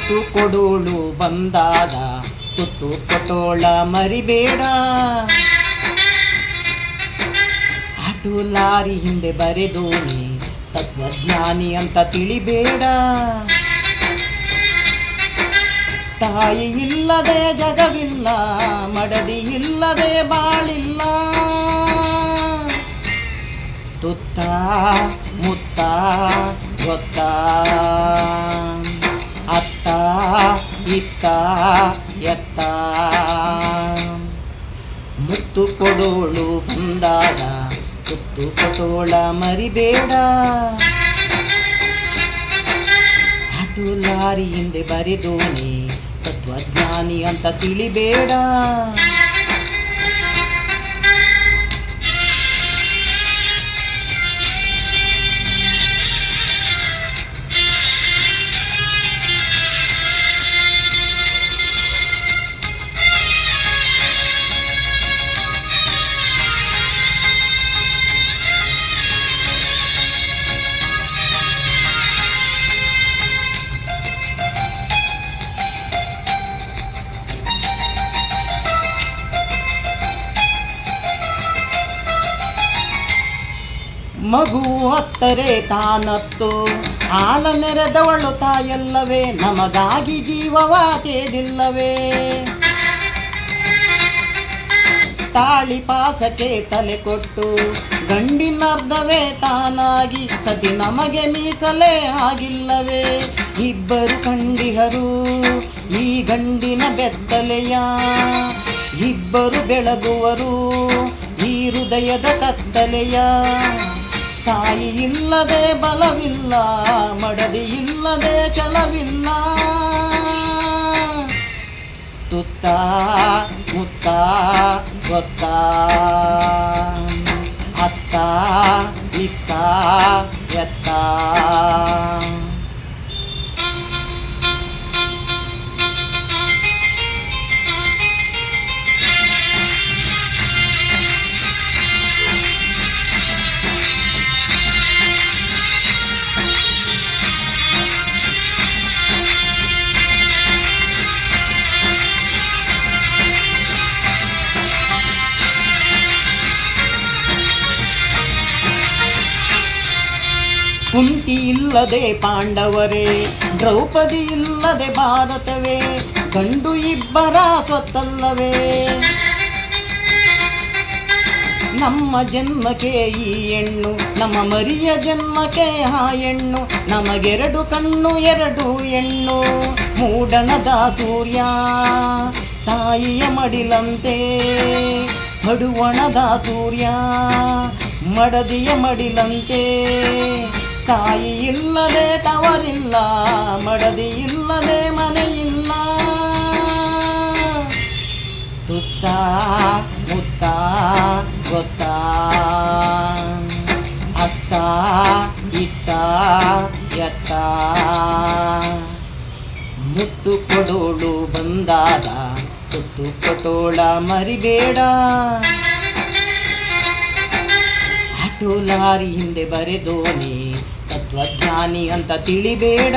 ಮುತ್ತು ಕೊಡೋಳು ಬಂದಾಗ ತುತ್ತು ಕೊಟ್ಟೋಳ ಮರಿಬೇಡ. ಆಟೋ ಲಾರಿ ಹಿಂದೆ ಬರೆದೋನಿ ತತ್ವಜ್ಞಾನಿ ಅಂತ ತಿಳಿಬೇಡ. ತಾಯಿ ಇಲ್ಲದೆ ಜಗವಿಲ್ಲ, ಮಡದಿ ಇಲ್ಲದೆ ಬಾಳಿಲ್ಲ. ತುತ್ತ ಮುತ್ತ ಗೊತ್ತ ಅತ್ತ ಇತ್ತ ಎತ್ತ. ಮುತ್ತು ಕೊಡೋಳು ಬಂದಾಗ ತುತ್ತು ಕೊಟ್ಟೋಳ ಮರಿಬೇಡ. ಆಟೋ ಲಾರಿ ಹಿಂದೆ ಬರೆದೋನಿ ತತ್ವಜ್ಞಾನಿ ಅಂತ ತಿಳಿಬೇಡ. ಮಗು ಹತ್ತರೆ ತಾನತ್ತು ಹಾಲ ನೆರೆದವಳು ತಾಯಲ್ಲವೇ, ನಮಗಾಗಿ ಜೀವವ ತೇದಿಲ್ಲವೇ. ತಾಳಿ ಪಾಸಕ್ಕೆ ತಲೆ ಕೊಟ್ಟು ಗಂಡಿನರ್ಧವೇ ತಾನಾಗಿ ಸತಿ ನಮಗೆ ಮೀಸಲೇ ಆಗಿಲ್ಲವೇ. ಇಬ್ಬರು ಕಂಡಿಹರು ಈ ಗಂಡಿನ ಬೆತ್ತಲೆಯ, ಇಬ್ಬರು ಬೆಳಗುವರು ಈ ಹೃದಯದ ಕತ್ತಲೆಯ. ತಾಯಿ ಇಲ್ಲದೆ ಬಲವಿಲ್ಲ, ಮಡದಿ ಇಲ್ಲದೆ ಛಲವಿಲ್ಲ. ತುತ್ತ ಮುತ್ತ ಗೊತ್ತ ಅತ್ತ ಇತ್ತ ಎತ್ತ. ಕುಂತಿ ಇಲ್ಲದೆ ಪಾಂಡವರೇ, ದ್ರೌಪದಿ ಇಲ್ಲದೆ ಭಾರತವೇ. ಗಂಡು ಇಬ್ಬರ ಸ್ವತ್ತಲ್ಲವೇ, ನಮ್ಮ ಜನ್ಮಕ್ಕೆ ಈ ಹೆಣ್ಣು, ನಮ್ಮ ಮರಿಯ ಜನ್ಮಕ್ಕೆ ಆ ಹೆಣ್ಣು. ನಮಗೆರಡು ಕಣ್ಣು ಎರಡು ಹೆಣ್ಣು, ಮೂಡಣದ ಸೂರ್ಯ ತಾಯಿಯ ಮಡಿಲಂತೆ. ಪಡುವಣದ ಸೂರ್ಯ ಮಡದಿಯ ಮಡಿಲಂತೆ. ತಾಯಿ ಇಲ್ಲದೆ ತವರಿಲ್ಲ, ಮಡದಿ ಇಲ್ಲದೆ ಮನೆಯಿಲ್ಲ. ತುತ್ತ ಮುತ್ತ ಗೊತ್ತ ಅತ್ತ ಇತ್ತ ಎತ್ತ. ಮುತ್ತು ಕೊಡೋಳು ಬಂದಾಗ ತುತ್ತು ಕೊಟ್ಟೋಳ ಮರಿಬೇಡ. ಆಟೋ ಲಾರಿ ಹಿಂದೆ ಬರೆದೋನಿ ತತ್ವಜ್ಞಾನಿ ಅಂತ ತಿಳಿಬೇಡ.